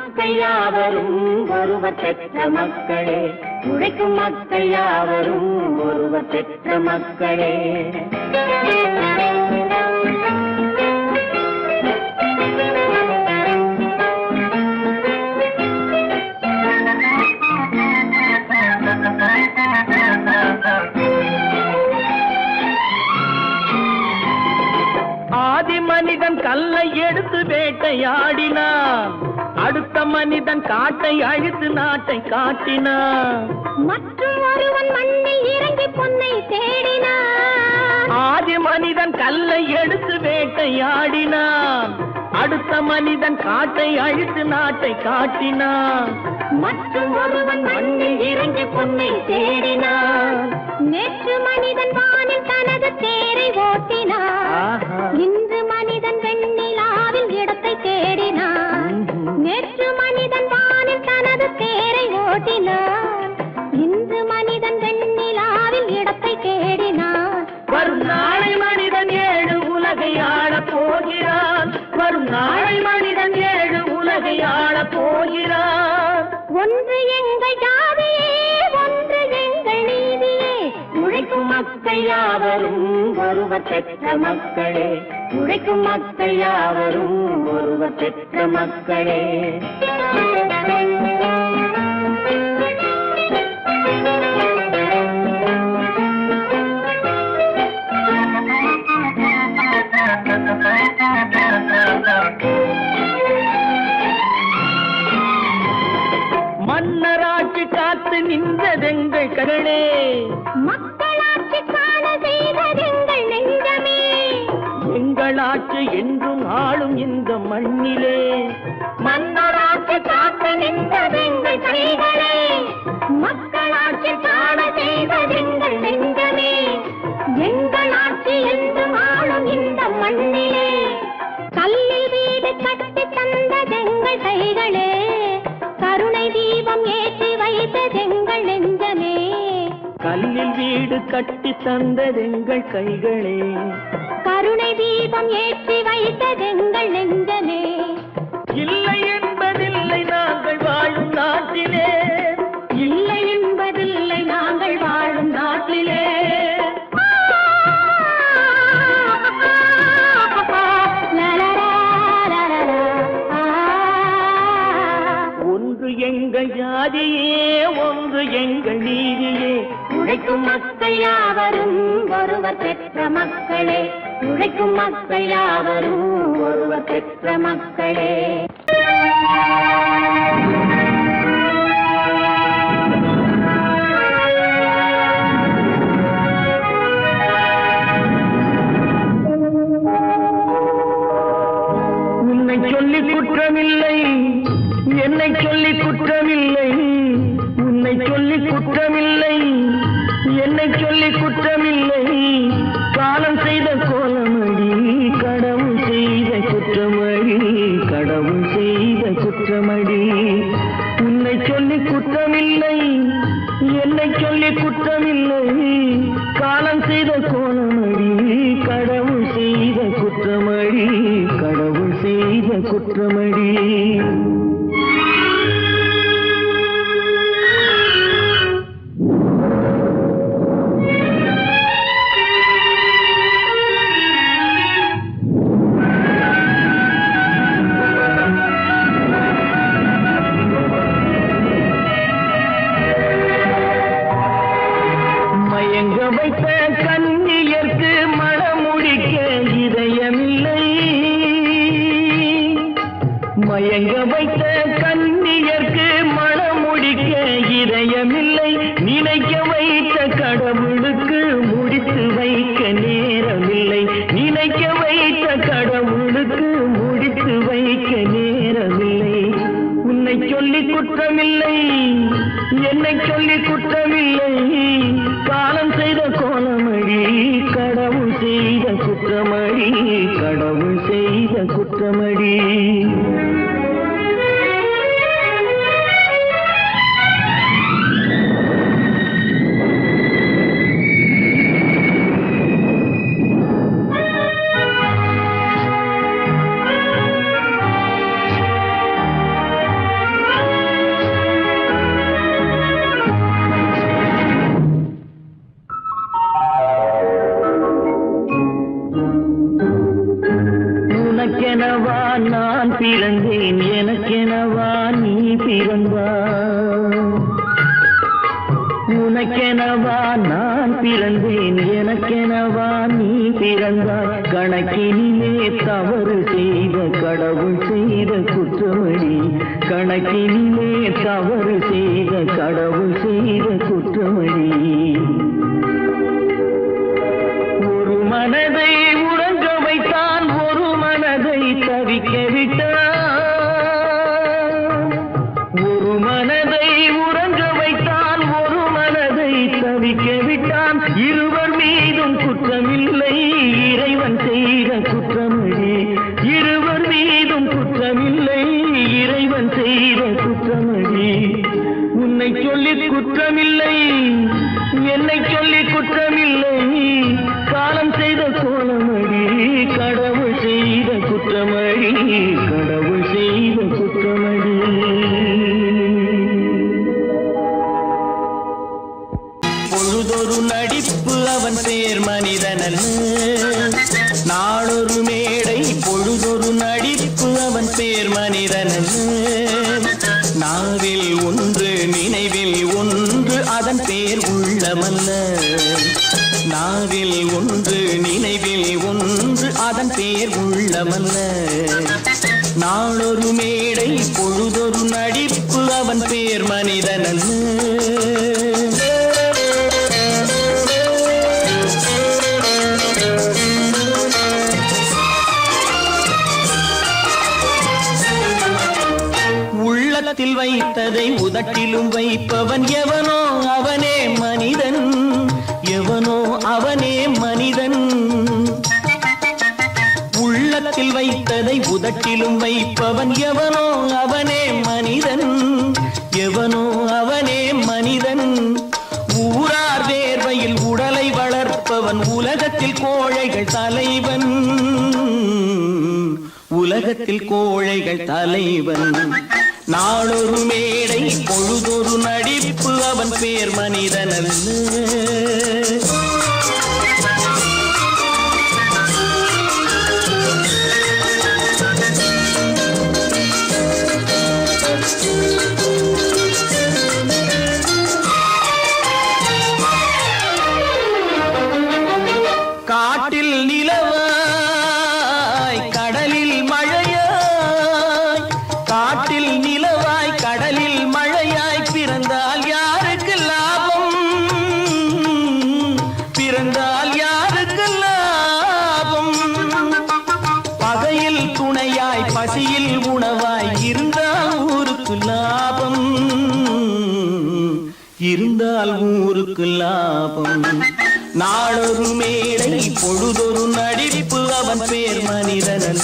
மக்கள் யாவரும் ஒருவர் பெற்ற மக்களே, உழைக்கும் மக்கள் யாவரும் ஒருவர் பெற்ற மக்களே. ஆதி மனிதன் கல்லை எடுத்து வேட்டையாடினான், அடுத்த மனிதன் காட்டை அழித்து நாட்டை காட்டினான். மற்றும் ஒருவன் மண்ணில் இறங்கி பொன்னை தேடினான். ஆதி மனிதன் கல்லை எடுத்து வேட்டையாடினான், அடுத்த மனிதன் காட்டை அழித்து நாட்டை காட்டினான். மற்றும் ஒருவன் மண்ணில் இறங்கி பொன்னை தேடினான். நேற்று மனிதன் வானில் தனது தேரை ஓட்டினான், இன்று மனிதன் வெண்ணிலாவில் இடத்தை தேடினான். நேற்று மனிதன் வானில் தனது தேரை ஓட்டினான், இன்று மனிதன் வெண்ணிலாவில் இடத்தை தேடினான். வரும் நாளை மனிதன் 7 உலகை ஆளப் போகிறான், வரும் நாளை மனிதன் 7 உலகை ஆளப் போகிறான். ஒன்று எங்கள் ஜாதியே, ஒன்று எங்கள் நீதியே, உழைக்கும் மக்கள் யாவரும் ஒருவர் பெற்ற மக்களே, உழைக்கும் மக்கள் யாவரும் ஒருவர் பெற்ற மக்களே. மன்னராட்சி காத்து நின்றதெங்கள் கரளே, மக்களாட்சி காண செய்ததெங்கள் நெஞ்சமே, எங்களாட்சி என்றும் ஆளும் இந்த மண்ணிலே. மன்னராட்சி காத்து நின்றதெங்கள் கைகளே, மக்களாட்சி காண செய்ததெங்கள் நெஞ்சமே, எங்களாட்சி என்றும் ஆளும் இந்த மண்ணிலே. கல்லில் வீடு கட்டி தந்ததெங்கள் கைகளே, கருணை தீபம் ஏற்றி வைத்ததெங்கள் நெஞ்சமே. கல்லில் வீடு கட்டி தந்ததெங்கள் கைகளே, கருணை தீபம் ஏற்றி வைத்ததெங்கள் நெஞ்சமே. இல்லை என்பதில்லை நாங்கள் வாழும் நாட்டிலே, இல்லை என்பதில்லை நாங்கள் வாழும் நாட்டிலே. ஒன்று எங்கள் ஜாதியே, ஒன்று எங்கள் நீதியே, உழைக்கும் மக்கள் யாவரும் ஒருவர் பெற்ற மக்களே, உழைக்கும் மக்கள் யாவரும் ஒருவர் பெற்ற மக்களே. உன்னை சொல்லி குற்றமில்லை, என்னை சொல்லி குற்றமில்லை, உன்னை சொல்லி குற்றமில்லை, என்னை சொல்லி குற்றமில்லை. காலம் செய்த கோலமடி, கடவுள் செய்த குற்றமடி, கடவுள் செய்த குற்றமடி. உன்னை சொல்லி குற்றமில்லை, என்னை சொல்லி குற்றமில்லை, காலம் செய்த கோலமடி, கடவுள் செய்த குற்றமடி, கடவுள் செய்த குற்றமடி. மயங்க வைத்த கண்ணியர்க்கு மனமுடிக்க இதயமில்லை, மயங்க வைத்த கண்ணியர்க்கு மனமுடிக்க இதயமில்லை. நினைக்க வைத்த கடவுளுக்கு முடித்து வைக்க நேரமில்லை, நினைக்க வைத்த கடவுளுக்கு முடித்து வைக்க நேரமில்லை. உன்னை சொல்லி குற்றமில்லை, என்னை சொல்லி குற்றமில்லை, காலம் செய்த கோலமடி, கடவுள் செய்த குற்றமடி, கடவுள் செய்த குற்றமடி. பிறந்தாய். உனக்கெனவா நான் பிறந்தேன், எனக்கெனவா நீ பிறந்தாய். கணக்கினிலே தவறு செய்த கடவுள் செய்த குற்றமடி, கணக்கினிலே தவறு செய்த கடவுள் செய்த குற்றமடி. ஒரு மனதை உறங்க வைத்தான், ஒரு மனதை தவிக்க விட்டான். ஒரு மனதை உறங்க வைத்தான், ஒரு மனதை தவிக்க விட்டான். இருவர் மீதும் குற்றமில்லை, இறைவன் செய்த குற்றமடி. இருவர் மீதும் குற்றமில்லை, இறைவன் செய்த குற்றமடி. உன்னை சொல்லி குற்றமில்லை, என்னை சொல்லி குற்றமில்லை, காலம் செய்த கோலமடி. கடவுள் செய்த குற்றமடி, கடவுள் செய்த குற்றமடி. பொழுதொரு நடிப்பு அவன் பேர் மனிதனல்ல, நாளொரு மேடை. பொழுதொரு நடிப்பு அவன் பேர் மனிதனல்ல, நாவில் ஒன்று நினைவில் ஒன்று அதன் பேர் உள்ளமல்ல. நாவில் ஒன்று நினைவில் ஒன்று அதன் பேர் உள்ளமல்ல. நாளொரு மேடை பொழுதொரு நடிப்பு அவன் பேர் மனிதனல்ல. உள்ளத்தில் வைத்ததை உதட்டிலும் வைப்பவன் எவனோ அவனே மனிதன், எவனோ அவனே மனிதன். உள்ளத்தில் வைத்ததை உதட்டிலும் வைப்பவன் எவனோ அவனே மனிதன், எவனோ அவனே மனிதன். ஊரார் வேர்வையில் உடலை வளர்ப்பவன் உலகத்தில் கோழைகள் தலைவன், உலகத்தில் கோழைகள் தலைவன். நாளொரு மேடை பொழுதொரு நடிப்பு அவன் பேர் மனிதனல்ல. காட்டில் நிலவாய் கடலில் மழையாய், காட்டில் நிலவாய் கடலில் மழையாய். பிறந்தால் யாருக்கு லாபம், பிறந்தால் யாருக்கு லாபம். பகையில் துணையாய் பசியில் உணவாய் இருந்தால் ஊருக்கு லாபம், இருந்தால் ஊருக்கு லாபம். நாளொரு மேடை பொழுதொரு நடிப்பு அவன் பேர் மனிதனல்ல.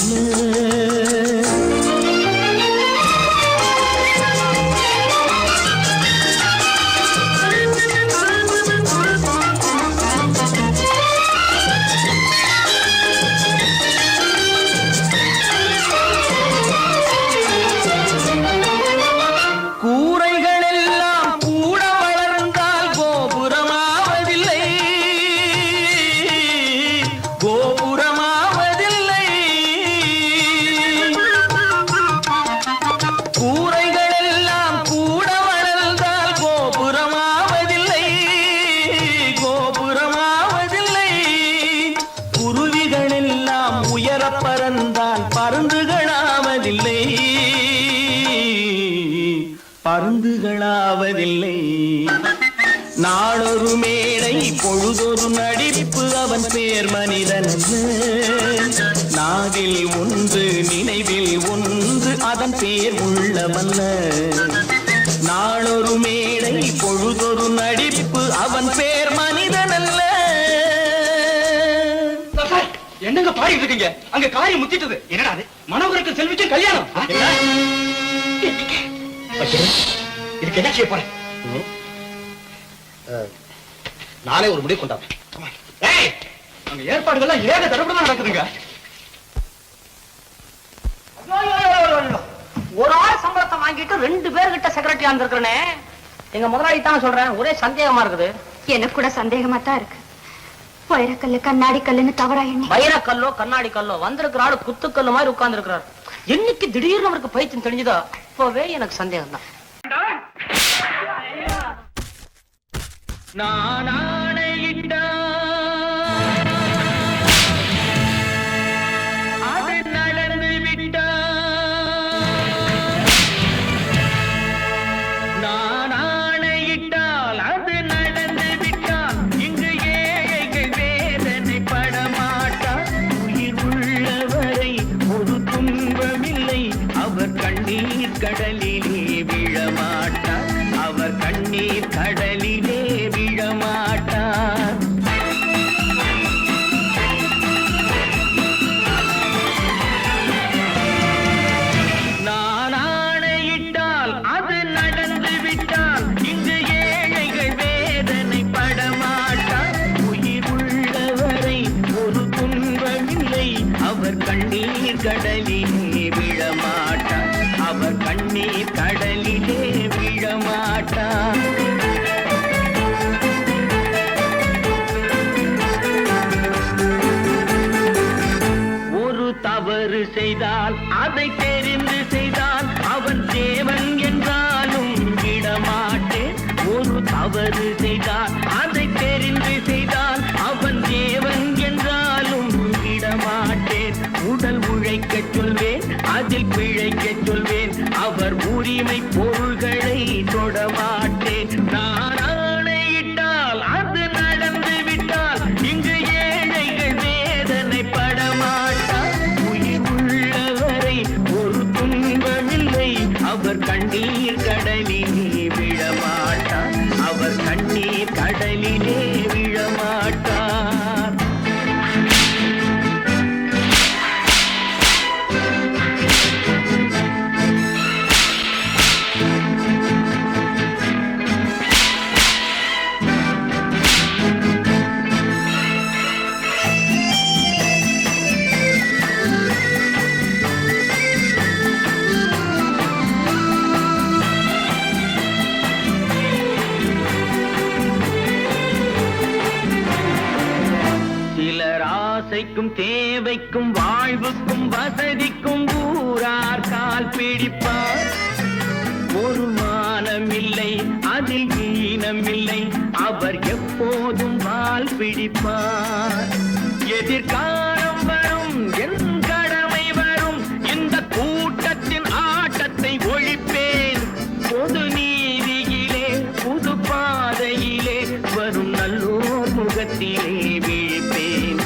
பருந்துகளாவதில்லை. நாளொரு மேடை பொழுதொரு நடிப்பு அவன் பேர் மனிதனல்ல. நாவில் ஒன்று நினைவில் ஒன்று அதன் பேர் உள்ளமல்ல. நாளொரு மேடை பொழுதொரு நடிப்பு அவன் பேர் மனிதனல்ல. என்னங்க பாடிட்டு இருக்கீங்க? அங்க காரியம் முத்திட்டது. என்னடா அது? மனோகருக்கு செல்விக்கு கல்யாணம். இதுக்கு என்ன செய்ய போறேன்? நாளே ஒரு முடிவு கொண்டாங்க. அங்க ஏற்பாடுகள்லாம் ஏக தடவை நடக்குதுங்க. ஒரு ஆள் சம்பளத்தை வாங்கிட்டு 2 பேர்கிட்ட செக்ரட்டரியா இருந்திருக்கிறேனே. எங்க முதலாளி தான் சொல்றேன், ஒரே சந்தேகமா இருக்குது. எனக்கு கூட சந்தேகமா தான் இருக்கு. வைரக்கல்லு கண்ணாடி கல்லுன்னு தவறா எண்ணி வைரக்கல்லோ கண்ணாடி கல்லோ வந்திருக்கிற ஆளு குத்துக்கல்லு மாதிரி உட்கார்ந்து இருக்கிறார். என்னைக்கு திடீர்னு அவருக்கு பைத்தியம் தெரிஞ்சுதோ இப்பவே எனக்கு சந்தேகம் தான். நான் ஆணையிட்டா அது நடந்து விட்டா, நான் ஆணையிட்டால் அது நடந்து விட்டால் இங்கு ஏழைகள் வேதனை படமாட்டார். உயிர் உள்ளவரை ஒரு துன்பமில்லை, அவர் கண்ணீர் கடலிலே விழமாட்டார், அவர் கண்ணீர் கடலிலே விழமாட்டார். நான் ஆணையிட்டால் அது நடந்து விட்டால் இங்கு ஏழைகள் வேதனை படமாட்டார். உயிர் உள்ளவரை ஒரு துன்பமில்லை, அவர் கண்ணீர் கடலிலே விழமாட்டார், அவர் கண்ணீர் கடலிலே விழமாட்டார். ஒரு தவறு செய்தால் அதை தெரிந்து செய்தால் அவன் தேவன் என்றாலும் விடமாட்டேன். ஒரு தவறு செய்தால் அதை தெரிந்து செய்தால் அவன் தேவன் என்றாலும் விடமாட்டேன். உடல் உழைக்கச் சொல்வேன், அதில் பிழைக்கச் சொல்வேன், அவர் உரிமை பொருள்களை தொடமாட்டேன். நான் ஆணையிட்டால் அது நடந்து விட்டால் இங்கு ஏழைகள் வேதனை படமாட்டார். உயிர் உள்ளவரை ஒரு துன்பமில்லை, அவர் கண்ணீர் கடலிலே விழமாட்டார், அவர் கண்ணீர் கடலிலே விழமாட்டார். சிலர் ஆசைக்கும் தேவைக்கும் வாழ்வுக்கும் வசதிக்கும் ஊரார் கால் பிடிப்பார். ஒரு மானமில்லை, அதில் ஈனமில்லை, அவர் எப்போதும் வால் பிடிப்பார். எதிர்காலம் வரும், என் கடமை வரும், இந்த கூட்டத்தின் ஆட்டத்தை ஒழிப்பேன். பொது நீதியிலே புது பாதையிலே வரும் நல்லோர் முகத்திலே விழிப்பேன்,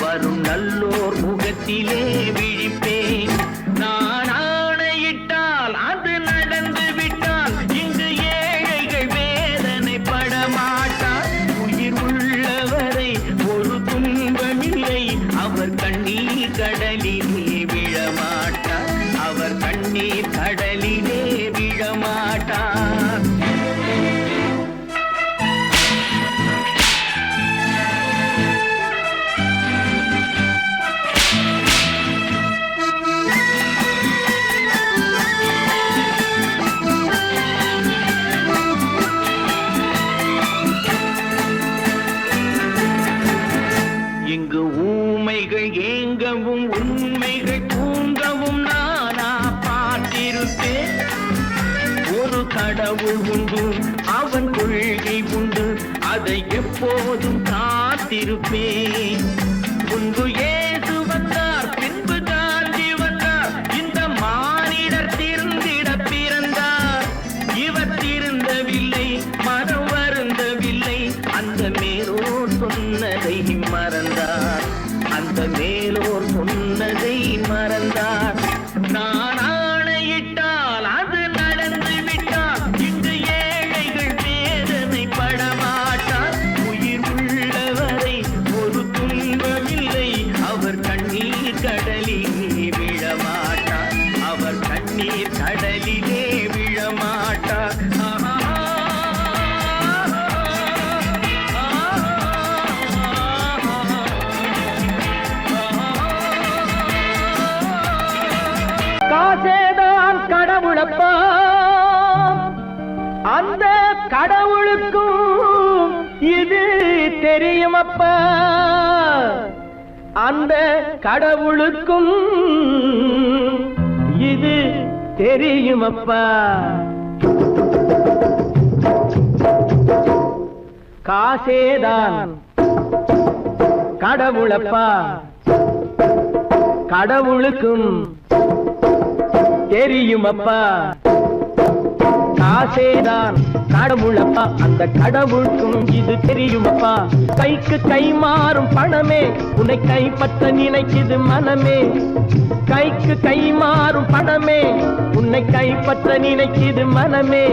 வரும் நல்லோர் முகத்திலே விழிப்பேன். நான் ஆணையிட்டால் அது நடந்து விட்டால் இங்கு ஏழைகள் வேதனை படமாட்டார். உயிர் உள்ளவரை ஒரு துன்பமில்லை, அவர் கண்ணீர் கடலிலே விழமாட்டார், அவர் கண்ணீர் கடலிலே விழமாட்டார். இங்கு ஊமைகள் ஏங்கவும் உண்மைகள் தூங்கவும் நானா பார்த்திருப்பேன். ஒரு கடவுள் உண்டு, அவன் கொள்கை உண்டு, அதை எப்போதும் காத்திருப்பேன். முன்பு இயேசு வந்தார், பின்பு காந்தி வந்தார், இந்த மானிடர் திருந்திட பிறந்தார். இவர் திருந்தவில்லை, மனம் வருந்தவில்லை, அந்த மேலோர் சொன்னதை மறந்தார், அந்த மேலோர் சொன்னதை மறந்தார். நான் ஆணையிட்டால் அது நடந்து விட்டால் இங்கு ஏழைகள் வேதனை படமாட்டார். உயிர் உள்ளவரை ஒரு துன்பமில்லை, அவர் கண்ணீர் கடலிலே விழமாட்டார், அவர் கண்ணீர் கடலிலே விழமாட்டார். காசேதான் கடவுளப்பா, அந்த கடவுளுக்கும் இது தெரியுமப்பா, அந்த கடவுளுக்கும் இது தெரியுமப்பா. காசேதான் கடவுளப்பா, கடவுளுக்கும் தெரியுமப்பா. காசேதான் கடவுளப்பா, அந்த கடவுளுக்கும் இது தெரியுமப்பா. கைக்கு கை மாறும் பணமே உன்னை கைப்பற்ற நினைக்குது மனமே. கைக்கு கை மாறும் பணமே உன்னை கைப்பற்ற நினைக்குது மனமே.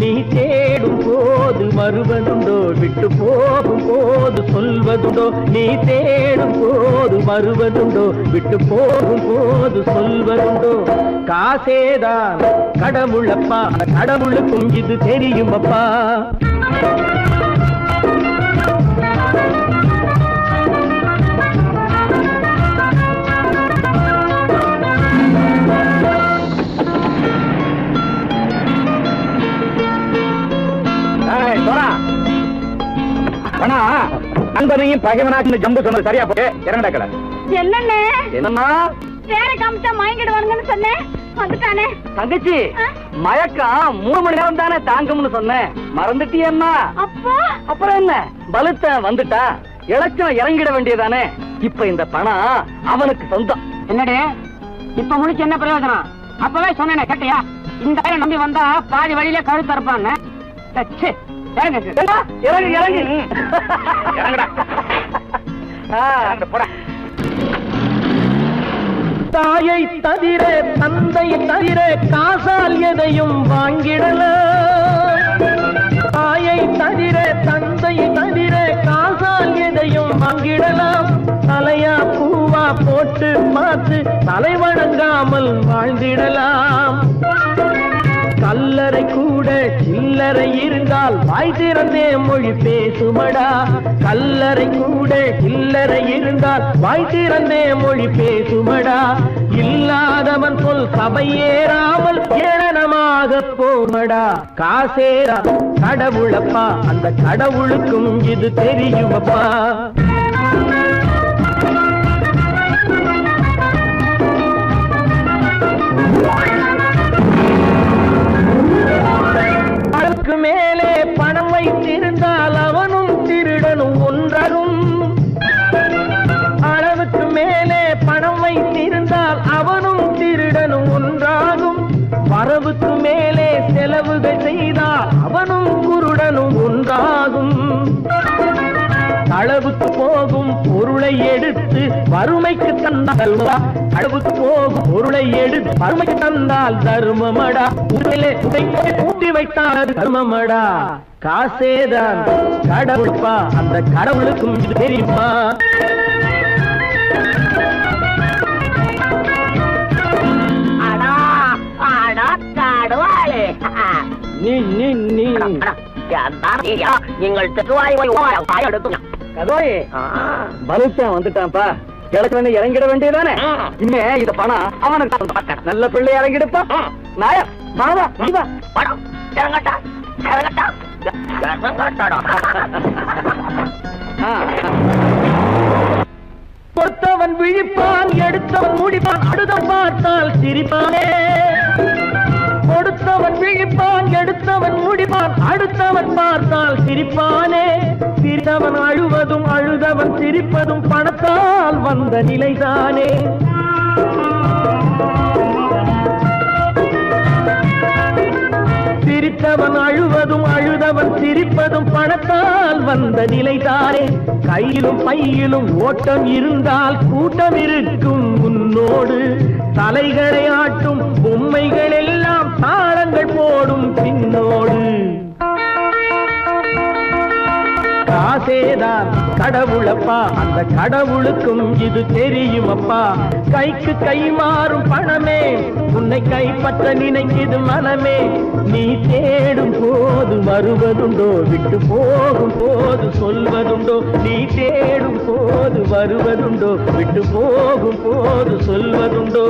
நீ தேடும் போது வருவதுண்டோ, விட்டு போகும் போது சொல்வதுண்டோ. நீ தேடும் போது வருவதுண்டோ, விட்டு போகும் போது சொல்வதுண்டோ. காசேதான் கடவுளப்பா, கடவுளுக்கும் இது தெரியுமப்பா. நண்பனையும் பகைவனாக்கு ஜம்பு சொன்னது சரியா போட்டு இறங்கடா கடை. என்னண்ணே என்னம்மா வேற காமிச்சா மயங்கிடுவானுங்கன்னு சொன்னேன், வந்துட்டானே. தங்கச்சி, மயக்கம் 3 மணி நேரம் தானே தாங்கும்னு சொன்னேன், மறந்துட்டியம்மா? அப்போ அப்புறம் என்ன, பலுத்த வந்துட்டா இலச்சம் இறங்கிட வேண்டியதானே. இப்ப இந்த பணம் அவனுக்கு சொந்தம். என்னடே இப்ப முடிச்சு என்ன பிரயோஜனம்? அப்பவே சொன்னேனே, கேட்டியா? இந்த ஆயிரம் நம்பி வந்தா பாதி வழியிலே கழுத்து இருப்பான்னு. இறங்கு இறங்கு இறங்குடா. போடா. தாயை தவிர தந்தை தவிர காசால் எதையும் வாங்கிடலாம். தாயை தவிர தந்தை தவிர காசால் எதையும் வாங்கிடலாம். தலையா பூவா போட்டு பார்த்து தலை வணங்காமல் வாழ்ந்திடலாம். கல்லறை கூட சில்லறை இருந்தால் வாய் திறந்தே மொழி பேசுமடா. கல்லறை கூட சில்லறை இருந்தால் வாய் திறந்தே மொழி பேசுமடா. இல்லாதவன் சொல் சபையேறாமல் ஏளனமாக போமடா. காசேரா கடவுளப்பா, அந்த கடவுளுக்கும் இது தெரியுமப்பா. அளவுக்கு மேலே பணம் வைத்திருந்தால் அவனும் திருடனும் ஒன்றாகும். அளவுக்கு மேலே பணம் வைத்திருந்தால் அவனும் திருடனும் ஒன்றாகும். வரவுக்கு மேலே செலவுகள் செய்தால் அவனும் குருடனும் ஒன்றாகும். அளவுக்கு போகும் பொருளை எடுத்து வறுமைக்கு தந்தால் அளவுக்கு போகும் பொருளை எடுத்து வறுமைக்கு தந்தால் தர்மமடா. ஊட்டி வைத்தால் தர்மமடா. காசேதான் கடவுள்பா, அந்த கடவுளுக்கும் இது தெரியுமா? நீங்கள் பலுத்தன் வந்துட்டான்ப்பா, கிழக்கு இறங்கிட வேண்டியதானே. இனிமே இந்த பணம் அவனுக்கு நல்ல பிள்ளை இறங்கிடுப்பா. நாயா மாதா படம் இறங்கட்டா இறங்கட்டா. கொடுத்தவன் விழிப்பான், எடுத்தவன் முடிப்பான், அடுத்தவன் பார்த்தால் சிரிப்பானே. கொடுத்தவன் விழிப்பான், எடுத்தவன் முடிப்பான், அடுத்தவன் பார்த்தால் சிரிப்பானே. சிரித்தவன் அழுவதும் அழுதவன் சிரிப்பதும் பணத்தால் வந்த நிலைதானே. சிரித்தவன் அழுவதும் அழுதவன் சிரிப்பதும் பணத்தால் வந்த நிலைதானே. கையிலும் பையிலும் ஓட்டம் இருந்தால் கூட்டம் இருக்கும் உன்னோடு. தலைகளை ஆட்டும் பொம்மைகள் எல்லாம் தாளங்கள் போடும் பின்னோடு. காசேதான் கடவுளப்பா, அந்த கடவுளுக்கும் இது தெரியுமப்பா. கைக்கு கை மாறும் பணமே உன்னை கைப்பற்ற நினைக்குது மனமே. நீ தேடும் போது வருவதுண்டோ, விட்டு போகும் போது சொல்வதுண்டோ. நீ தேடும் போது வருவதுண்டோ, விட்டு போகும் போது சொல்வதுண்டோ.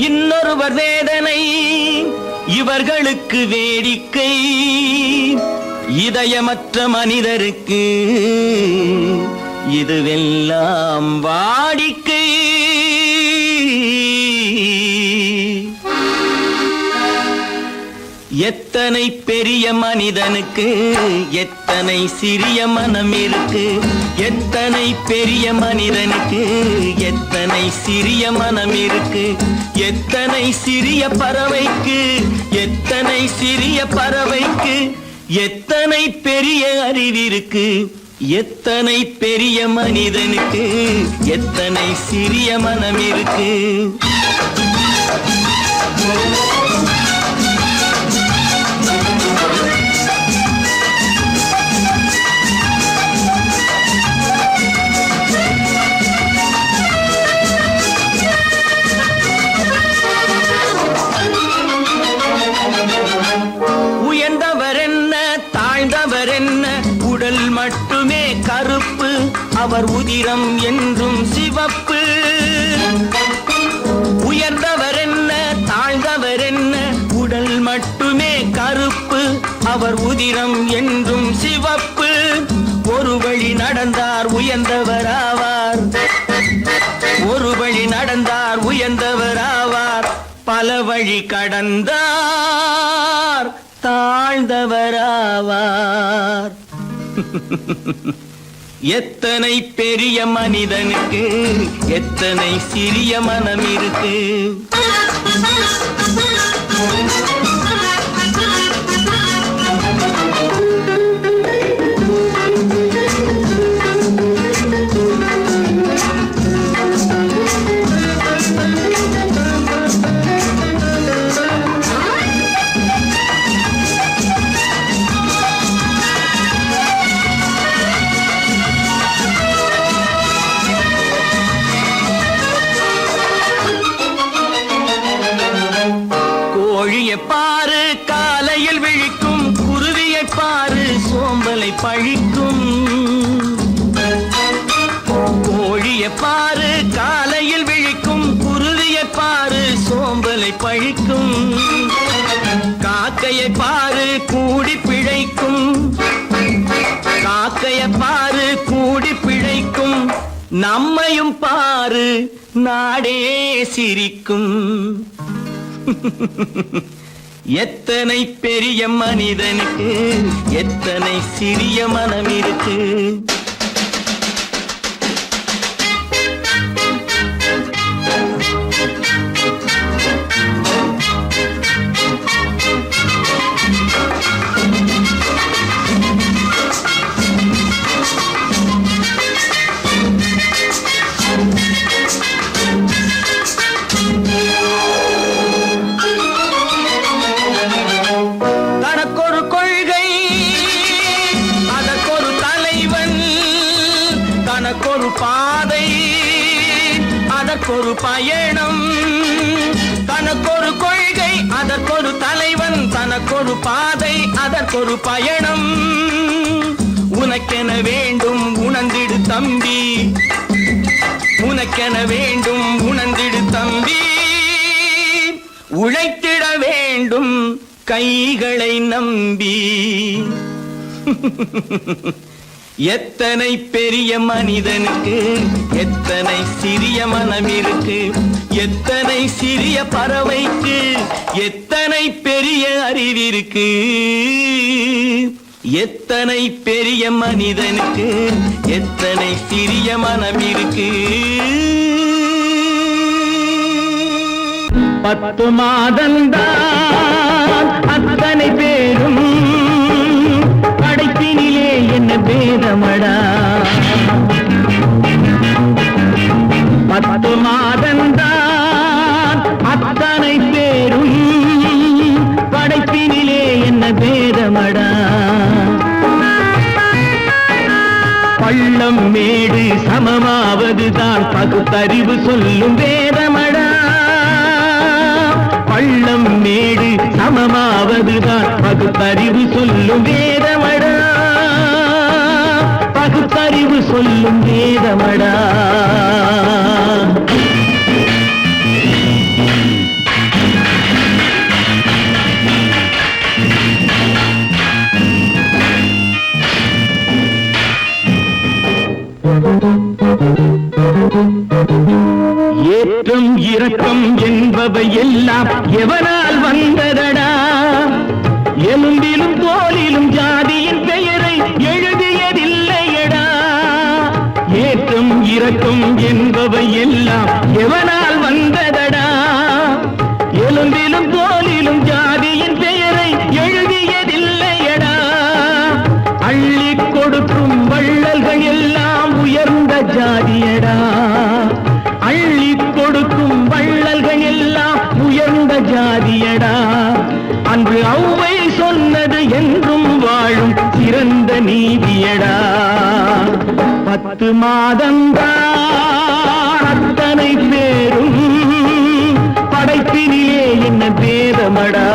இன்னொருவர் வேதனை இவர்களுக்கு வேடிக்கை, இதயமற்ற மனிதருக்கு இதுவெல்லாம் வாடிக்கை. எத்தனை பெரிய மனிதனுக்கு எத்தனை சிறிய மனம் இருக்கு, எத்தனை பெரிய மனிதனுக்கு எத்தனை சிறிய மனம் இருக்கு, எத்தனை சிறிய பறவைக்கு எத்தனை சிறிய பறவைக்கு எத்தனை பெரிய அறிவிருக்கு, எத்தனை பெரிய மனிதனுக்கு எத்தனை சிறிய மனம் இருக்கு. உயர்ந்தவர் என்ன தாழ்ந்தவர் என்ன, உடல் மட்டுமே கருப்பு, அவர் உதிரம் என்றும் சிவப்பு. உயர்ந்தவர் என்ன தாழ்ந்தவர் என்ன, உடல் மட்டுமே கருப்பு, அவர் உதிரம் என்றும் சிவப்பு. ஒரு வழி நடந்தார் உயர்ந்தவர் ஆவார், ஒரு வழி நடந்தார் உயர்ந்தவர் ஆவார், பல வழி கடந்தார் தாழ்ந்தவராவார். எத்தனை பெரிய மனிதனுக்கு எத்தனை சிறிய மனம் இருக்கு. கோழியை பாரு காலையில் விழிக்கும், குருவியை பாரு சோம்பலை பழிக்கும். கோழியை பாரு காலையில் விழிக்கும், குருவியை பாரு சோம்பலை பழிக்கும். காக்கையை பாரு கூடி பிழைக்கும், காக்கையை பாரு கூடி பிழைக்கும். நம்மையும் பாரு நாடே சிரிக்கும். எத்தனை பெரிய மனிதனுக்கு எத்தனை சிறிய மனம் இருக்கு. தனக்கொரு கொள்கை அதற்கொரு தலைவன், தனக்கொரு பாதை அதற்கொரு பயணம். தனக்கொரு கொள்கை அதற்கொரு தலைவன், தனக்கொரு பாதை அதற்கொரு பயணம். உனக்கென வேண்டும் உணர்ந்திடு தம்பி, உனக்கென வேண்டும் உணர்ந்திடு தம்பி. உழைத்திட வேண்டும் கைகளை நம்பி. எத்தனை பெரிய மனிதனுக்கு எத்தனை சிறிய மனம் இருக்கு, எத்தனை சிறிய பறவைக்கு எத்தனை பெரிய அறிவிருக்கு, எத்தனை பெரிய மனிதனுக்கு எத்தனை சிறிய மனம் இருக்கு. 10 மாதந்தான் அத்தனை பேரும் படைப்பினிலே என்ன பேதமடா. 10 மாதந்தான் அத்தனை பேரும் படைப்பினிலே என்ன பேதமடா. பள்ளம் மேடு சமமாவதுதான் பகுத்தறிவு சொல்லும் வேதமடா. பள்ளம் மேடு சமமாவதுதான் பகுத்தறிவு சொல்லும் வேதமடா. பகுத்தறிவு சொல்லும் வேதமடா. ஏற்றம் இரக்கம் என்பவை எல்லாம் எவனால் வந்ததடா? எலும்பிலும் தோலிலும் ஜாதியின் பெயரை எழுதியதில்லையடா. ஏற்றம் இரக்கம் என்பவை எல்லாம் எவனால் வந்ததடா? எலும்பிலும் தோலிலும் ஜாதியின் பெயரை எழுதியதில்லையடா. அள்ளி கொடுக்கும் வள்ளல்கள் எல்லாம் உயர்ந்த ஜாதியடா. அள்ளி கொடுக்கும் வள்ளல்கள் எல்லாம் உயர்ந்த ஜாதியடா. அன்று ஔவை சொன்னது என்றும் வாழும் சிறந்த நீதியடா. 10 மாதம்தான் அத்தனை பேரும் படைப்பினிலே என்ன பேதமடா.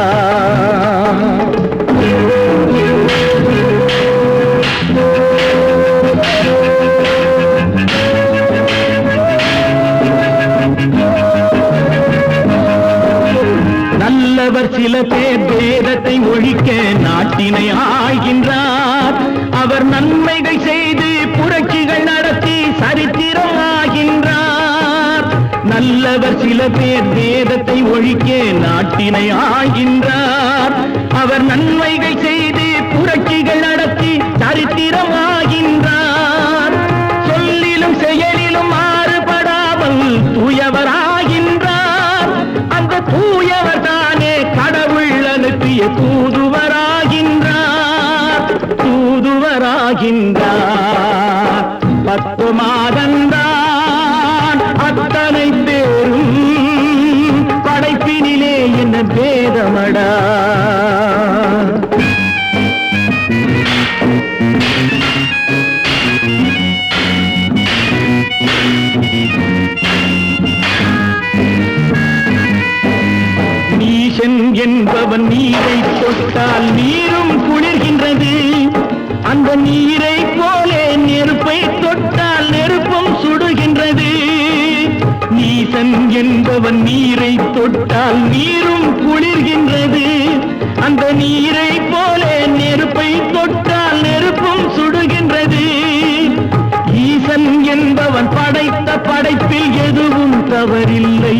நல்லவர் சில பேர் வேதத்தை ஒழிக்க நாட்டினை ஆள்கின்றார். அவர் நன்மைகள் செய்து புரட்சிகள் நடத்தி சரித்திரம் ஆகின்றார். நல்லவர் சில பேர் வேதத்தை ஒழிக்க நாட்டினை ஆள்கின்றார். அவர் நன்மைகள் செய்து புரட்சிகள் நடத்தி சரித்திரம் ஆகின்றார். சொல்லிலும் செயலிலும் மாறுபடாமல் தூயவராகின்றார். அந்த தூயவர் தானே கடவுள் அனுப்பிய தூதுவராகின்றார். தூதுவராகின்றார். 10 மாதந்தான் அத்தனை பேரும் படைப்பினிலே என்ன பேதமடா. நீசன் என்பவன் நீரை தொட்டால் நீரும் குளிர்கின்றது. அந்த நீரை போலே நெருப்பை தொட்டால் நெருப்பும் சுடுகின்றது. நீசன் என்பவன் நீரை தொட்டால் நீரும் குளிர்கின்றது. அந்த நீரை போலே நெருப்பை தொட்டால் நெருப்பும் சுடுகின்றது. ஈசன் என்பவன் படைத்த படைப்பில் எதுவும் தவறில்லை.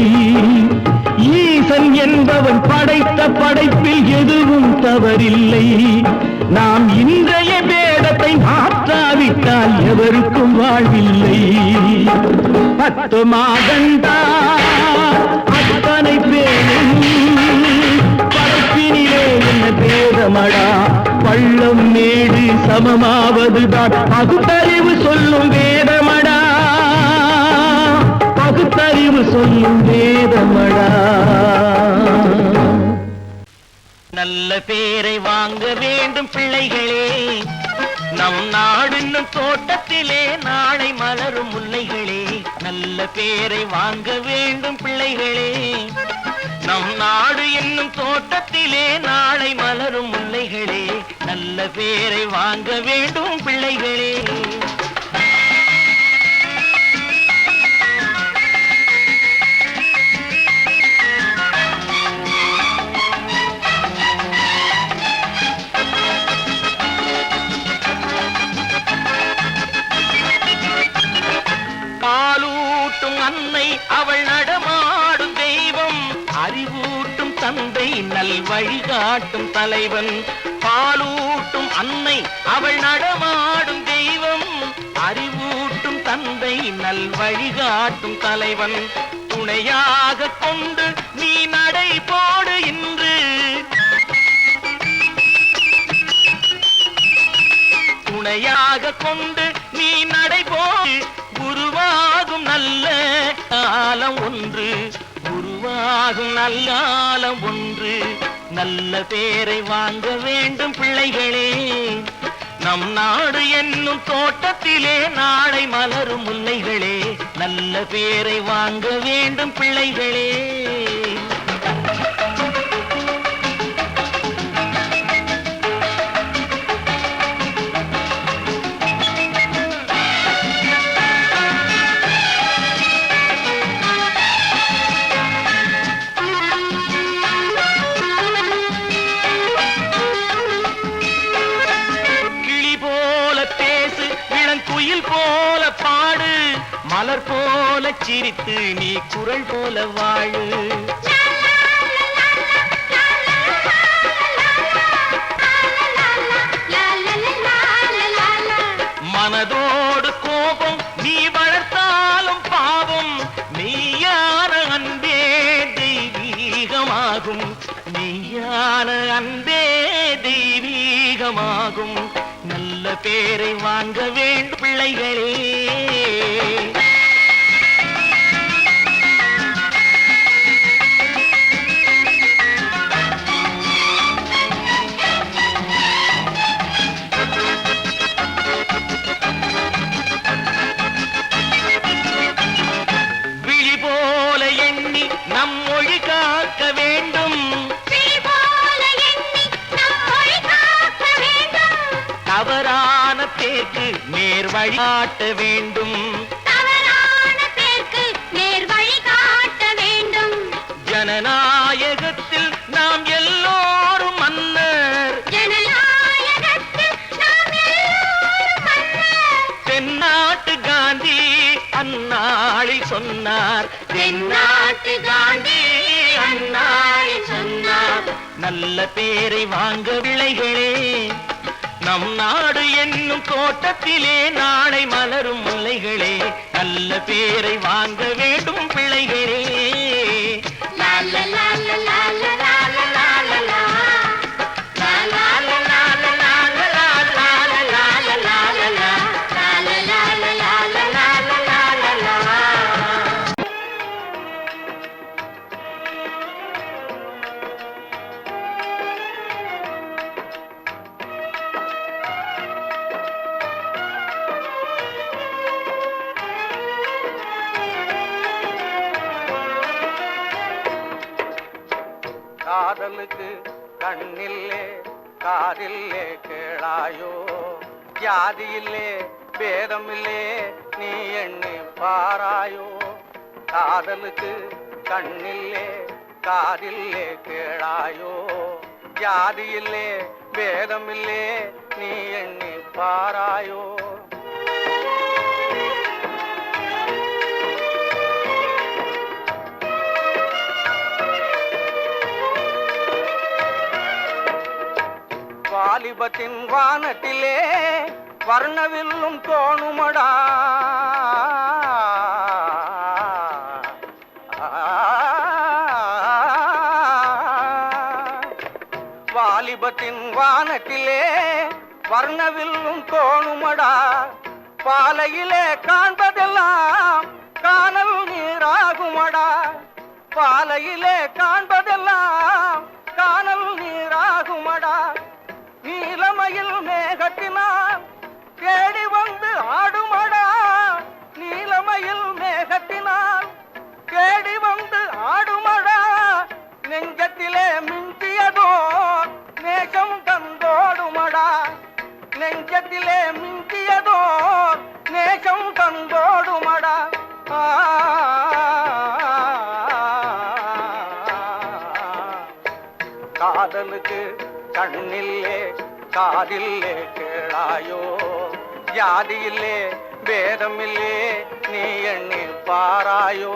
ஈசன் என்பவன் படைத்த படைப்பில் எதுவும் தவறில்லை. நாம் இன்றைய வேதத்தை மாற்றாவிட்டால் எவருக்கும் வாழ்வில்லை. 10 மாதந்தான் அத்தனை பேரும் படைப்பினிலே என்ன பேதமடா. பள்ளம் மேடு சமமாவதுதான் பகுத்தறிவு சொல்லும் வேதமடா. பகுத்தறிவு சொல்லும் வேதமடா. நல்ல பேரை வாங்க வேண்டும் பிள்ளைகளே. நம் நாடு என்னும் தோட்டத்திலே நாளை மலரும் முல்லைகளே. நல்ல பேரை வாங்க வேண்டும் பிள்ளைகளே. நம் நாடு என்னும் தோட்டத்திலே நாளை மலரும் முல்லைகளே. நல்ல பேரை வாங்க வேண்டும் பிள்ளைகளே. பாலூட்டும் அன்னை அவள் நடமாடும் தெய்வம். அறிவூட்டும் தந்தை நல் வழிகாட்டும் தலைவன். பாலூட்டும் அன்னை அவள் நடமாடும் தெய்வம். அறிவூட்டும் தந்தை நல் வழிகாட்டும் தலைவன். துணையாக கொண்டு நீ நடை போடு இன்று. துணையாக கொண்டு நீ நடை போடு. குருவாகும் நல்ல காலம் ஒன்று. குருவாகும் நல்ல காலம் ஒன்று. நல்ல பேரை வாங்க வேண்டும் பிள்ளைகளே. நம் நாடு என்னும் தோட்டத்திலே நாளை மலரும் முல்லைகளே. நல்ல பேரை வாங்க வேண்டும் பிள்ளைகளே. மலர் போல சிரித்து நீ குரல் போல வாழு. மனதோடு கோபம் நீ வளர்த்தாலும் பாவம், மெய்யான அன்பே தெய்வீகமாகும், மெய்யான அன்பே தெய்வீகமாகும். நல்ல பேரை வாங்க வேண்டும் பிள்ளைகளே. நம் மொழி காக்க வேண்டும், தவறான பேருக்கு நேர் வழி காட்ட வேண்டும், ஜனநாயகத்தில் நாம் எல்லோரும் மன்னர், தென்னாட்டு காந்தி அந்நாளில் சொன்னார், தென்னாட்டு காந்தி அந்நாளில் சொன்னார். நல்ல பேரை வாங்க பிள்ளைகளே, நம் நாடு என்னும் தோட்டத்திலே நாளை மலரும் முல்லைகளே. நல்ல பேரை வாங்க வேண்டும் பிள்ளைகளே. காதலுக்கு கண்ணில்லே காதில்லே கேளாயோ, ஜாதியில்லே பேதமில்லே நீ எண்ணி பாராயோ. காதலுக்கு கண்ணில்லே காதில்லே கேளாயோ, ஜாதியில்லே பேதமில்லே நீ எண்ணி பாராயோ. வாலிபத்தின் வானத்திலே வர்ணவில்லும் தோணுமடா, வாலிபத்தின் வானத்திலே வர்ணவில்லும் தோணுமடா. பாலையிலே காண்பதெல்லாம் காணல் நீராகுமடா, பாலையிலே காண்பதெல்லாம் காணல் நீராகுமடா. நீலமயில் மேகத்தினால் தேடி வந்து ஆடுமடா, நீலமயில் மேகத்தினால் தேடி வந்து ஆடுமடா. நெஞ்சத்திலே மிஞ்சியதோ நேசம் தந்தோடுமடா, நெஞ்சத்திலே மிஞ்சியதோ நேசம் தந்தோடுமடா. காதலுக்கு கண்ணில்லே காதில்லே கேளாயோ, ஜாதியில்லே பேதமில்லே நீ எண்ணி பாராயோ.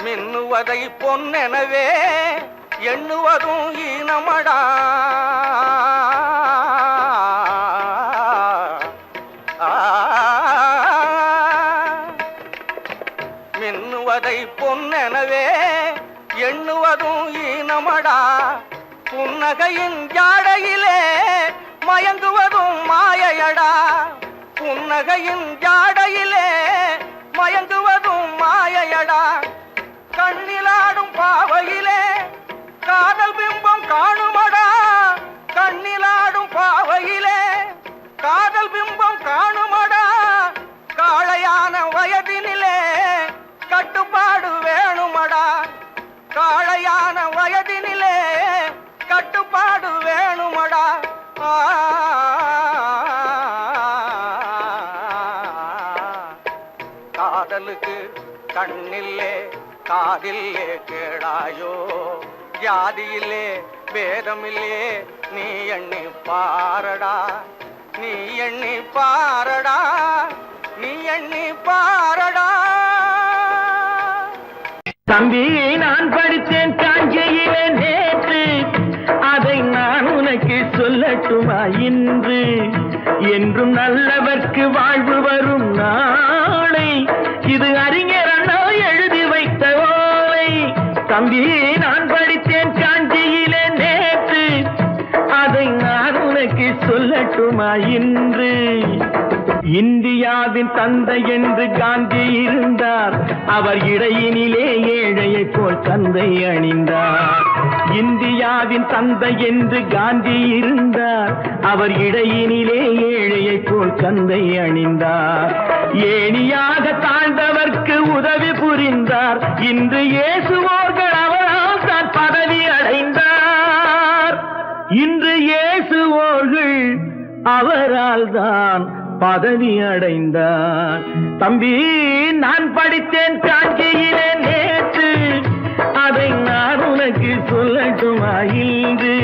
மின்னுவதை பொன்னெனவே எண்ணுவதும் ஈனமடா, மின்னுவதை பொன்னெனவே எண்ணுவதும் ஈனமடா. புன்னகையின் ஜாடையிலே மயங்குவதும் மாயையடா, புன்னகையின் ஜாடையிலே மயங்குவதும் மாயையடா. கண்ணிலாடும் பாவையிலே காதல் பிம்பம் காணுமடா, கண்ணிலாடும் பாவையிலே காதல் பிம்பம் காணுமடா. காளையான வயதினிலே கட்டுப்பாடு வேணுமடா, காளையான வயதினிலே கட்டுப்பாடு வேணுமடா. காதலுக்கு கண்ணில்லே காதில்லே கேளாயோ, ஜாதியிலே பேதமில்லே நீ எண்ணி பாரடா நீ எண்ணி பாரடா நீ எண்ணி பாரடா. தம்பி நான் படித்தேன் காஞ்சியிலே நேற்று, அதை நான் உனக்கு சொல்லட்டுமா இன்று? என்றும் நல்லவர்க்கு வாழ்வு வரும் நாளை, இது அறிஞர் அண்ணா எழுதி வைத்த ஓலை. தம்பி நான் படித்தேன் காஞ்சியிலே நேற்று, அதை நான் உனக்கு சொல்லட்டுமா இன்று? இந்தியாவின் தந்தை என்று காந்தி இருந்தார், அவர் இடையினிலே ஏழையை போல் தந்தை அணிந்தார். இந்தியாவின் தந்தை என்று காந்தி இருந்தார், அவர் இடையினிலே ஏழையை போல் தந்தை அணிந்தார். ஏணியாக தாழ்ந்தவர்க்கு உதவி புரிந்தார், இன்று இயேசுவோர்கள் அவரால் தான் பதவி அடைந்தார். இன்று இயேசுவோர்கள் அவரால் தான் பதவி அடைந்தார். தம்பி நான் படித்தேன் காஞ்சியிலே நேற்று, அதை நான் உனக்கு சொல்லட்டுமா இன்று?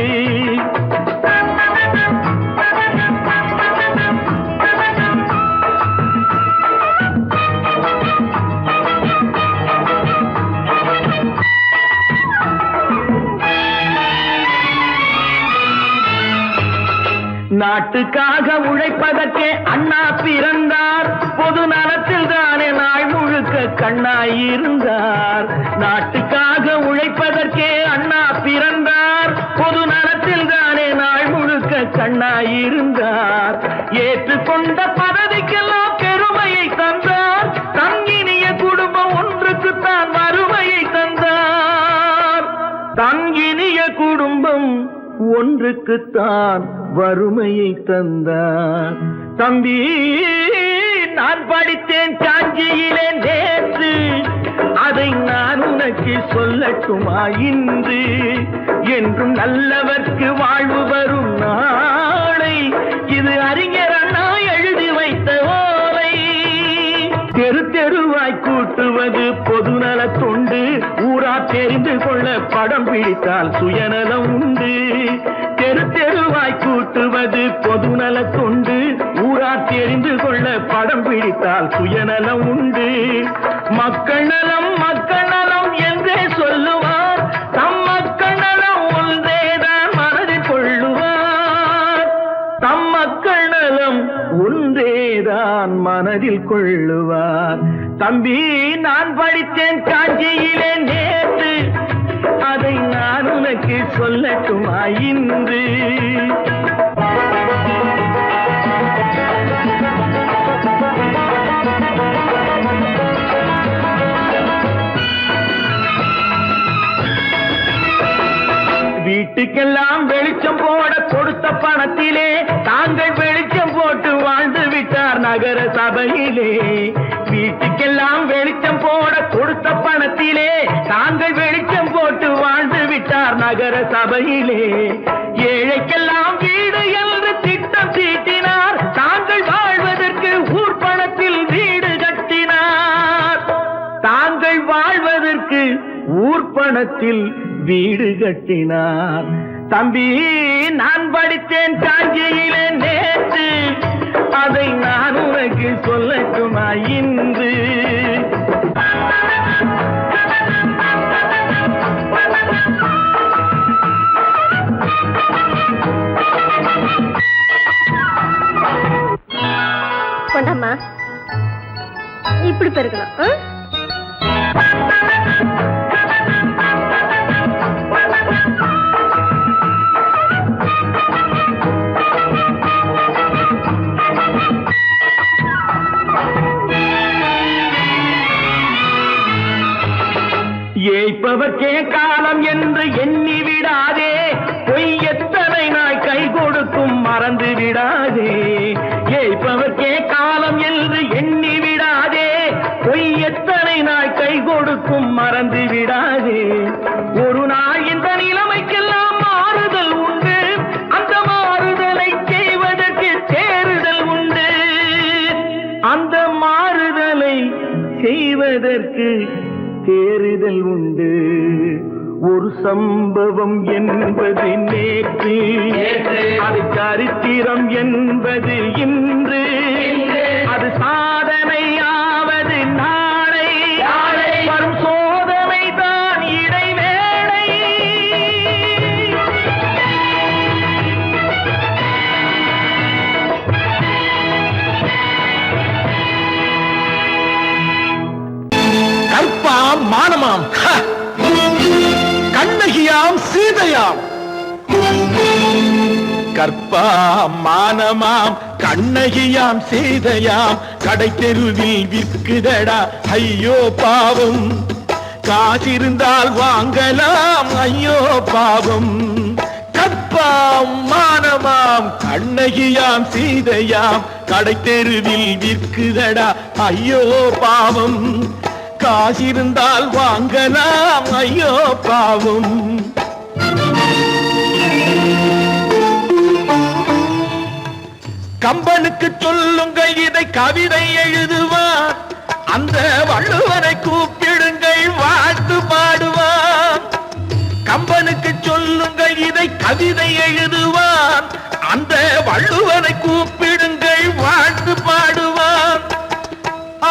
நாட்டுக்காக உழைப்பதற்கே அண்ணா பிறந்தார், பொது நலத்தில் தானே நாள் முழுக்க கண்ணாயிருந்தார். நாட்டுக்காக உழைப்பதற்கே அண்ணா பிறந்தார், பொது நலத்தில் தானே நாள் முழுக்க கண்ணாயிருந்தார். ஏற்றுக்கொண்ட பதவிக்கெல்லாம் பெருமையை தந்தார், தங்கினிய குடும்பம் ஒன்றுக்குத்தான் வறுமையை தந்தார். தங்கினிய குடும்பம் ஒன்றுக்குத்தான் வறுமையை தந்தார். தம்பி நான் படித்தேன் காஞ்சியிலே நேற்று, அதை நான் உனக்கு சொல்லட்டுமா இன்று? என்றும் நல்லவர்க்கு வாழ்வு வரும் நாளை, இது அறிஞர் அண்ணா எழுதி வைத்த ஓலை. தெரு தெருவாய் கூட்டுவது பொதுநல தொண்டு, ஊரா தெரிந்து கொள்ள படம் பிடித்தால் சுயநலம் உண்டு. தெரு தெருவாய் கூட்டுவது பொதுநல தொண்டு, ஊரா தெரிந்து கொள்ள படம் பிடித்தால் சுயநலம் உண்டு. மக்கள் நலம் என்றே சொல்லுவார், தம் மக்கள் நலம் ஒன்றேதான் மனதில் கொள்ளுவார். தம் மக்கள் நலம் ஒன்றேதான் மனதில் கொள்ளுவார். தம்பி நான் படித்தேன் காஞ்சியிலே நேற்று, அதை நான் உனக்கு சொல்லட்டுமா இன்று? வீட்டுக்கெல்லாம் வெளிச்சம் போட கொடுத்த பணத்திலே தாங்கள் வெளிச்சம் போட்டு வாழ்ந்து விட்டார் நகர சபையிலே. வீட்டுக்கெல்லாம் வெளிச்சம் போட கொடுத்த பணத்திலே தாங்கள் வெளிச்சம் போட்டு வாழ்ந்து விட்டார் நகர சபையிலே. ஏழைக்கெல்லாம் வீடு என்று திட்டம் தீட்டினார், தாங்கள் வாழ்வதற்கு ஊர் பணத்தில் வீடு கட்டினார். தாங்கள் வாழ்வதற்கு ஊர் பணத்தில் வீடு கட்டினார். தம்பி நான் படித்தேன் காஞ்சியிலே நேற்று, அதை நான் உனக்கு சொல்லட்டுமா இன்று? கொண்டாம்மா, இப்படி பெருக்கணும். ஏய்ப்பவர்க்கே காலம் என்று எண்ணி விடாதே, பொய் எத்தனை நாய் கை கொடுக்கும் மறந்து விடாதே. ஏய்ப்பவர்க்கே காலம் என்று எண்ணி விடாதே, பொய் எத்தனை நாய் கை கொடுக்கும் மறந்து விடாதே. ஒரு நாள் இந்த நிலைமைக்கெல்லாம் மாறுதல் உண்டு, அந்த மாறுதலை செய்வதற்கு தேறுதல் உண்டு. அந்த மாறுதலை செய்வதற்கு தேறுதல் உண்டு. ஒரு சம்பவம் என்பது நேற்று, அது சரித்திரம் என்பது இன்று, அது சாதனையாவது நாளை, வரும் சோதனை தான் இடைவேளை. கற்பாம் மானமாம், கண்ணகியாம் சீதையாம். கற்பாம் மானமாம் கண்ணகியாம் சீதையாம், கடை தெருவில் விற்குதடா ஐயோ பாவம். காசிருந்தால் வாங்கலாம் ஐயோ பாவம். கற்பாம் மானமாம் கண்ணகியாம் சீதையாம், கடை தெருவில் விற்குதடா ஐயோ பாவம். காசிருந்தால் வாங்கலாம் ஐயோ பாவம். கம்பனுக்கு சொல்லுங்கள் இதை கவிதை எழுதுவான், அந்த வள்ளுவனை கூப்பிடுங்கள் வாழ்த்து பாடுவான். கம்பனுக்கு சொல்லுங்கள் இதை கவிதை எழுதுவான், அந்த வள்ளுவனை கூப்பிடுங்கள் வாழ்த்து பாடுவான்.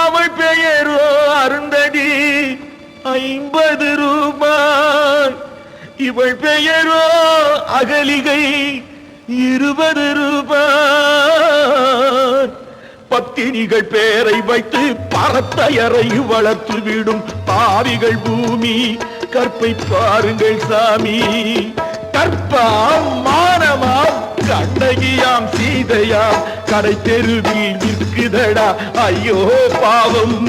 அவள் பெயரோ அருந்ததி 50 ரூபாய், இவள் பெயரோ அகலிகை 20 ரூபாய். பத்தினிகள் பேரை வைத்து பரத்தையரை வளர்த்து விடும் பாவிகள் பூமி, கற்பை பாருங்கள் சாமி. கற்பாம் மானமாம் கண்ணகியாம் சீதையாம், கடை தெருவில் விற்குதடா ஐயோ பாவம்.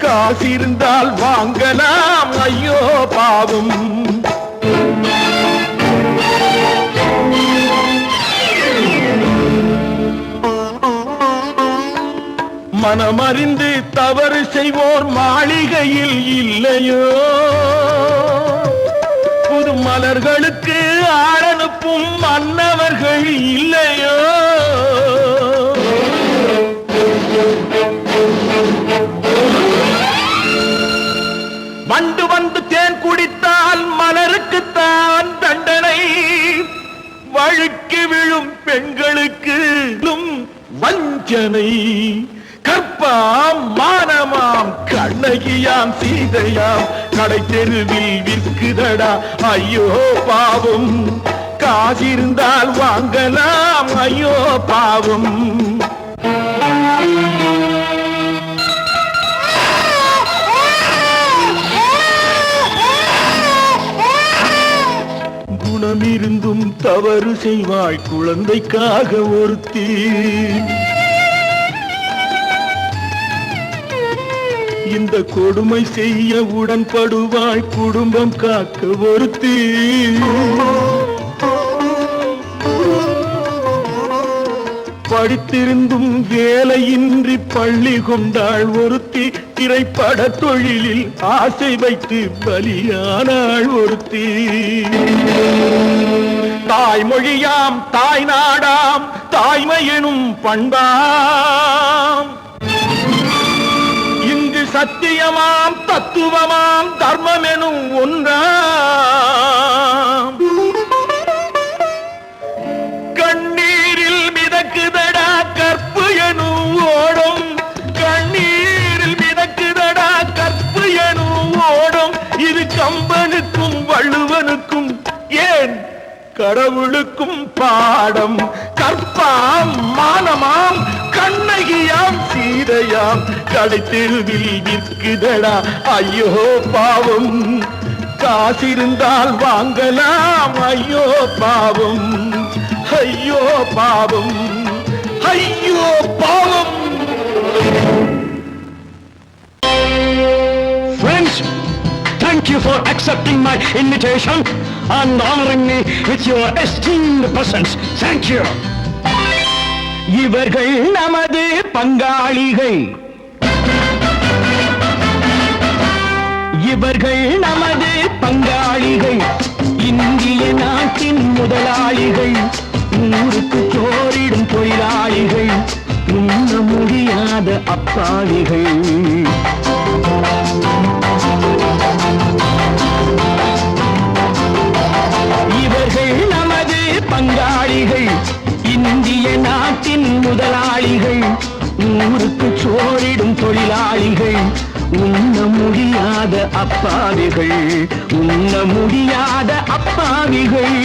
காசிருந்தால் வாங்கலாம் ஐயோ பாவம். மனமறிந்து தவறு செய்வோர் மாளிகையில் இல்லையோ, புது மலர்களுக்கு ஆளனுப்பும் மன்னவர்கள் இல்லையோ. வண்டு வந்து தேன் குடித்தால் மலருக்குத்தான் தண்டனை, வழுக்கி விழும் பெண்களுக்கு வஞ்சனை. கற்பாம் மானமாம் கண்ணகியாம் சீதையாம், கடை தெருவில் விற்குதடா ஐயோ பாவம். காசிருந்தால் வாங்கலாம் ஐயோ பாவம். குணமிருந்தும் தவறு செய்வாய் குழந்தைக்காக ஒருத்தி, இந்த கொடுமை செய்ய உடன்படுவாய் குடும்பம் காக்க ஒருத்தி. படித்திருந்தும் வேலையின்றி பள்ளி கொண்டாள் ஒருத்தி, திரைப்பட தொழிலில் ஆசை வைத்து பலியானாள் ஒருத்தி. தாய்மொழியாம் தாய் நாடாம் தாய்மை எனும் பண்பாம், இங்கு சத்தியமாம் தத்துவமாம் தர்மம் எனும் ஒன்றாம். கண்ணீரில் மிதக்குதடா கற்பு எனும் ஓடும், கண்ணீரில் மிதக்குதடா கற்பு எனும் ஓடும். இது கம்பனுக்கும் வள்ளுவனுக்கும் ஏன் கடவுளுக்கும் பாடம். கற்பாம் மானமாம் கண்ணகியாம் சீதையாம், கடை தெருவில் விற்குதடா ஐயோ பாவம். காசிருந்தால் வாங்கலாம் ஐயோ பாவம். ஐயோ பாவம், ஐயோ பாவம். Friends, thank you for accepting my invitation and honoring me with your esteemed presence. Thank you. இவர்கள் நமது பங்காளிகள், இவர்கள் நமது பங்காளிகள், இந்திய நாட்டின் முதலாளிகள், ஊருக்கு சோறிடும் தொழிலாளிகள், உண்ண முடியாத அப்பாவிகள். பங்காளிகள் இந்திய நாட்டின் முதலாளிகள் ஊருக்கு சோறிடும் தொழிலாளிகள் உண்ண முடியாத அப்பாவிகள் உண்ண முடியாத அப்பாவிகள்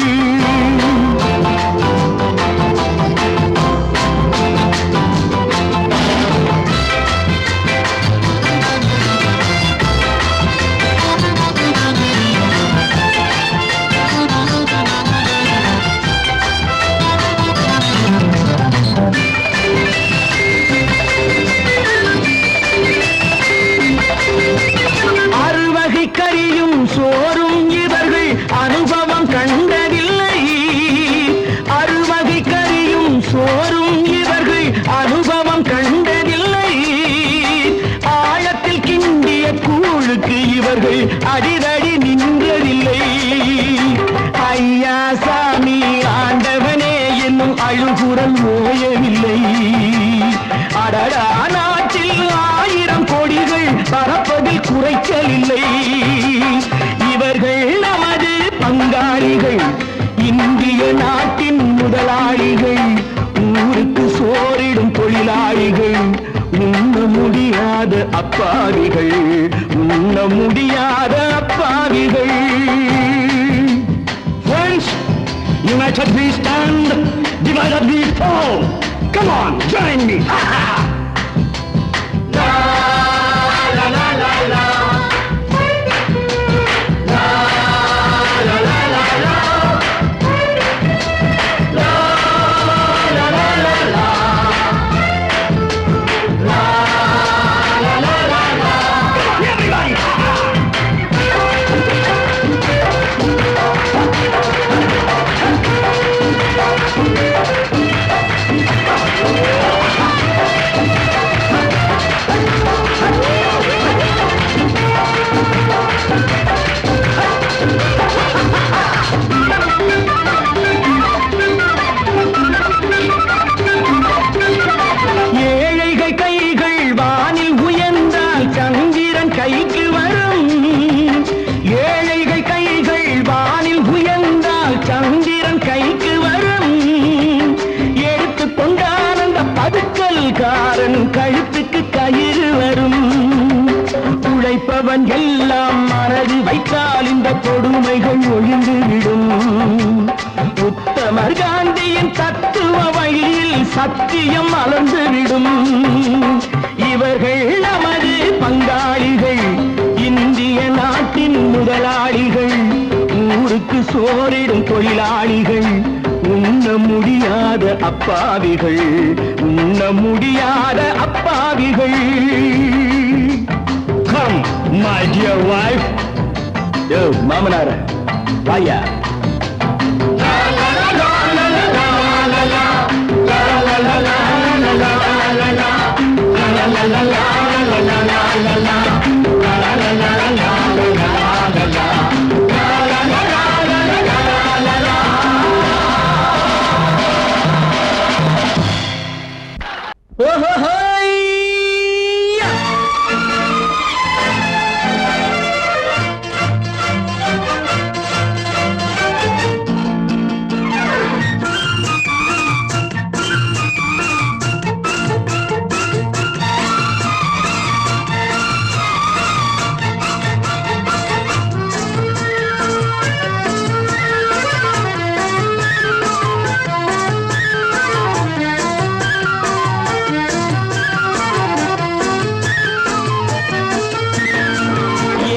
கறியும் சோறும் இவர்கள் அனுபவம் கண்டதில்லை அறுவகை கறியும் சோறும் இவர்கள் அனுபவம் கண்டதில்லை ஆழத்தில் கிண்டிய கூழுக்கு இவர்கள் அடிதடி நின்றதில்லை ஐயா சாமி ஆண்டவனே என்னும் அழுகுரல் ஓயவில்லை அடடா நாட்டில் 1000 கோடிகள் பறப்பதில் குறைச்சலில்லை இவர்கள் நமது பங்காளிகள் இந்திய நாட்டின் முதலாளிகள் ஊருக்கு சோறிடும் தொழிலாளிகள் உண்ண முடியாத அப்பாவிகள் உண்ண முடியாத அப்பாவிகள் Friends, united we stand, divided we fall. Come on, join me. கழுத்துக்கு கயிறு வரும் உழைப்பவன் எல்லாம் மனது வைத்தால் இந்த கொடுமைகள் ஒழிந்துவிடும் உத்தமர் காந்தியின் தத்துவ வழியில் சத்தியம் மலர்ந்துவிடும் இவர்கள் நமது பங்காளிகள் இந்திய நாட்டின் முதலாளிகள் ஊருக்கு சோறிடும் தொழிலாளிகள் உண்ண முடியாத அப்பாவிகள் உண்ண முடியாத அப்பாவிகள் Come, my dear wife. Yo, மாமனார வாயா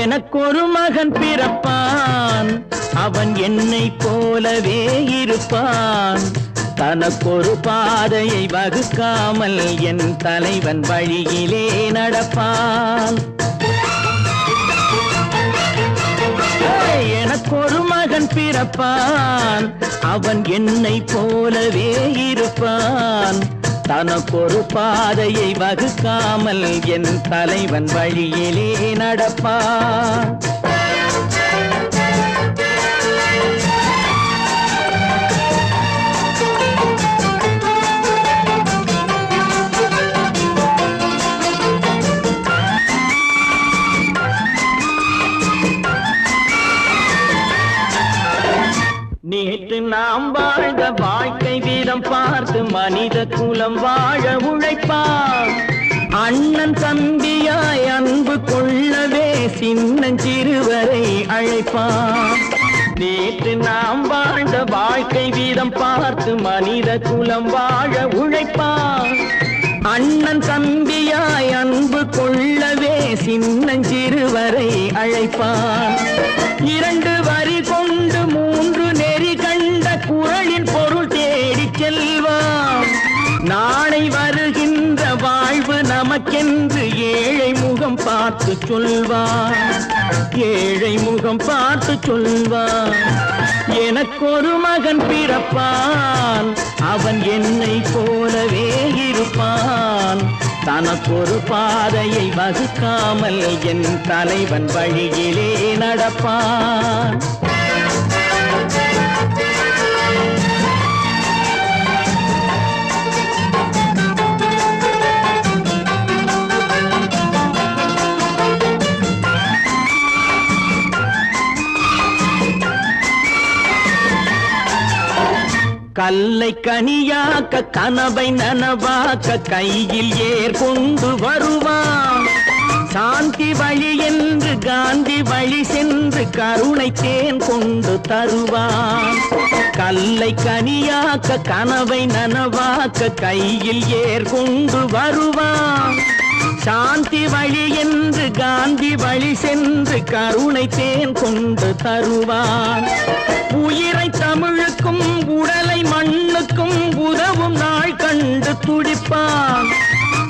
எனக்கொரு மகன் பிறப்பான் அவன் என்னை போலவே இருப்பான் தனக்கொரு பாதையை வகுக்காமல் என் தலைவன் வழியிலே நடப்பான் எனக்கொரு மகன் பிறப்பான் அவன் என்னை போலவே இருப்பான் தனக்கொரு பாதையை வகுக்காமல் என் தலைவன் வழியிலே நடப்பான் நேற்று நாம் வாழ்ந்த வாழ்க்கை வீதம் பார்த்து மனித குலம் வாழ உழைப்பான். அண்ணன் தம்பியாய் அன்பு கொள்ளவே சின்னஞ்சிறுவரை அழைப்பான். நேற்று நாம் வாழ்ந்த வாழ்க்கை வீதம் பார்த்து மனித குலம் வாழ உழைப்பான். அண்ணன் தம்பியாய் அன்பு கொள்ளவே சின்னஞ்சிறுவரை அழைப்பான். 2 வரி கொண்டு 3 நெறி கண்ட குறளின் பொருள் தேடிச் செல்வான். நாளை வருகின்ற வாழ்வு நமக்கென்று ஏழை முகம் பார்த்து சொல்வான். ஏழை முகம் பார்த்து சொல்வான். எனக்கொரு மகன் பிறப்பான், அவன் என்னை போலவே இருப்பான். தனக்கொரு பாதையை வகுக்காமல் என் தலைவன் வழியிலே நடப்பான். கல்லை கனியாக்க கனவை நனவாக்க கையில் ஏற்கொண்டு வருவான். சாந்தி வழி என்று காந்தி வழி சென்று கருணை தேன் கொண்டு தருவான். கல்லை கனியாக்க கனவை நனவாக்க கையில் ஏற்கொண்டு வருவான். சாந்தி வழி என்று காந்தி வழி சென்று கருணை தேன் கொண்டு தருவான். உயிரை தமிழுக்கும் உடலை மண்ணுக்கும் உதவும் நாள் கண்டு துடிப்பான்.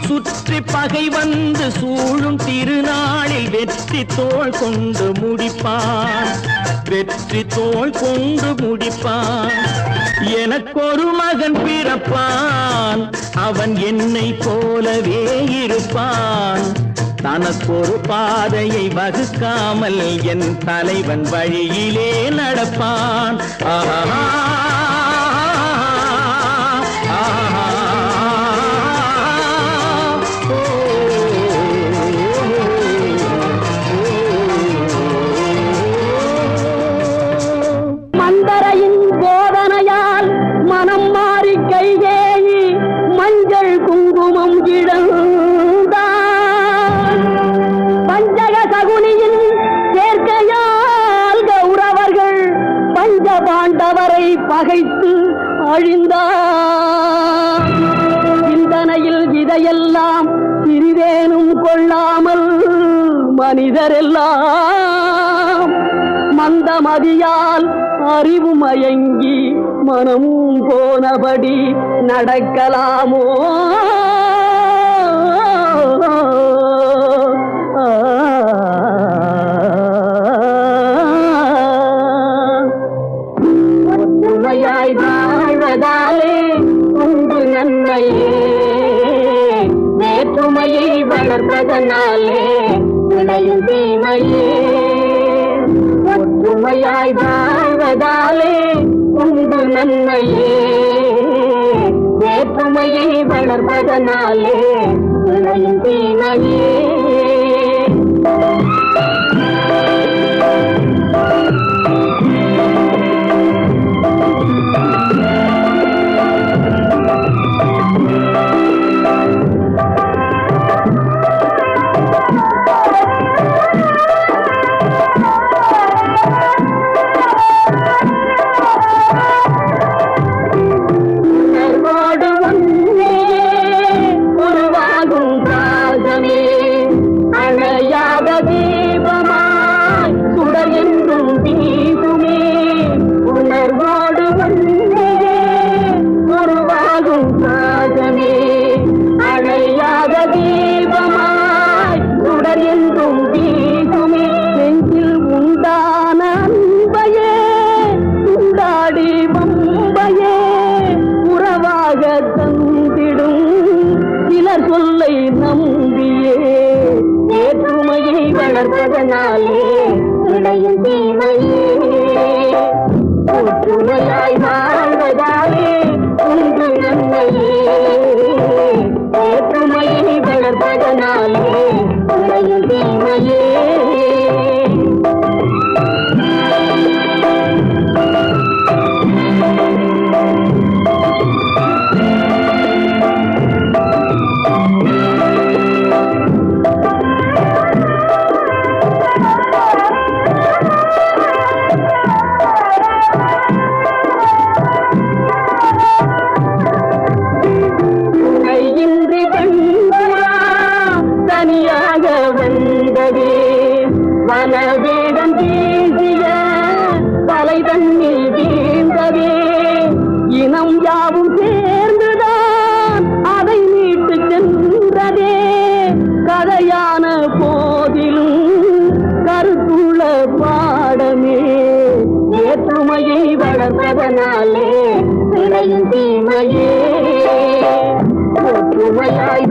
சுற்றி பகை வந்து சூழும் திருநாளில் வெற்றி தோள் கொண்டு முடிப்பான். வெற்றி தோள் கொண்டு முடிப்பான். எனக்கொரு மகன் பிறப்பான், அவன் என்னை போலவே இருப்பான். தனக்கொரு பாதையை வகுக்காமல் என் தலைவன் வழியிலே நடப்பான். ஆஹா மந்தரையின் போதனையால் மனம் மாறி கைகேயி மஞ்சள் குங்குமம் இழந்தான். பஞ்சக சகுனியின் சேர்க்கையால் கௌரவர்கள் பஞ்ச பாண்டவரை பகைத்து அழிந்தார். சிந்தனையில் இதையெல்லாம் சிறிதேனும் கொள்ளாமல் மனிதரெல்லாம் மந்தமதியால் அறிவு மயங்கி மனமும் போனபடி நடக்கலாமோ? ஒற்றுமையாய் வாழ்வதாலே உண்டு நன்மையே, வேற்றுமையை வளர்ப்பதனாலே விளையும் தீமையே. ஒற்றுமையாய் வாழ்வதாலே உண்டு நன்மையே, வேற்றுமையை வளர்ப்பதனாலே விளையும் தீமையே. உருவாகும் ராஜமே அணையாததே விளையும் தீமையே ஒற்றுமையாய்